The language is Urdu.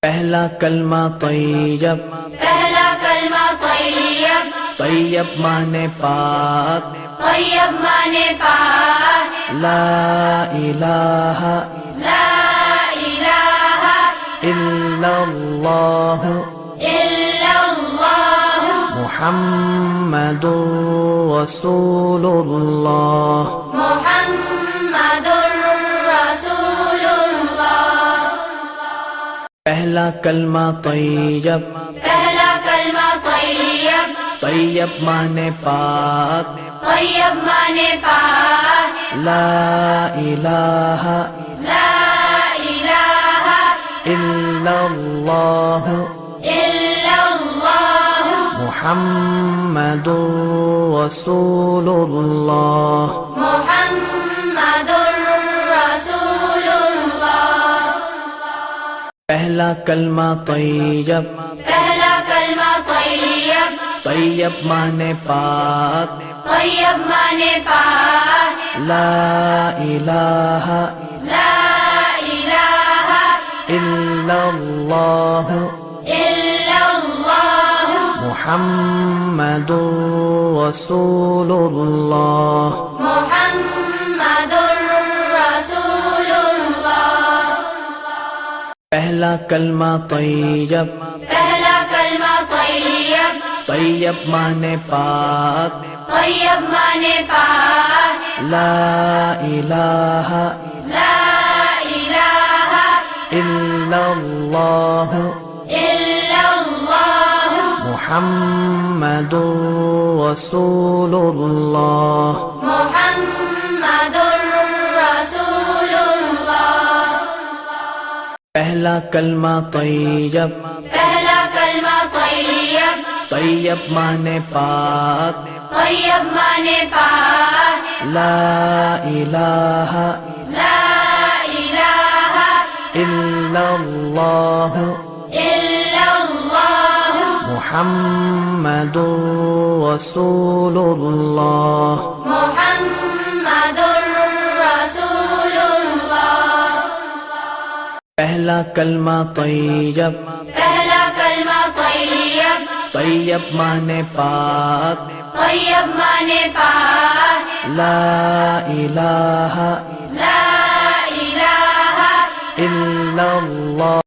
پہلا کلمہ طیب، پہلا کلمہ طیب، طیب مانے پاک، طیب مانے پاک، لا الہ لا الہ الا اللہ الا اللہ محمد رسول اللہ۔ محمد رسول اللہ۔ پہلا کلمہ طیب، پہلا کلمہ طیب، طیب مانے پاک، طیب مانے پاک، لا الہ لا الہ الا اللہ الا اللہ محمد رسول اللہ۔ محمد رسول اللہ۔ پہلا کلمہ طیب، پہلا کلمہ طیب، طیب مانے پاک، طیب مانے پاک، لا الہ لا الہ الا اللہ الا اللہ محمد رسول اللہ۔ محمد رسول اللہ۔ پہلا کلمہ طیب، پہلا کلمہ طیب، طیب مانے پاک، طیب مانے پاک، لا الہ لا الہ الا اللہ الا اللہ محمد رسول اللہ۔ محمد رسول اللہ۔ پہلا کلمہ طیب، پہلا کلمہ طیب، طیب مانے پاک، طیب مانے پاک، لا الہ لا الہ الا اللہ الا اللہ محمد رسول اللہ۔ محمد رسول اللہ۔ پہلا کلمہ طیب، پہلا کلمہ طیب، طیب مانے پاک، طیب مانے پاک، لا الہ لا الہ الا اللہ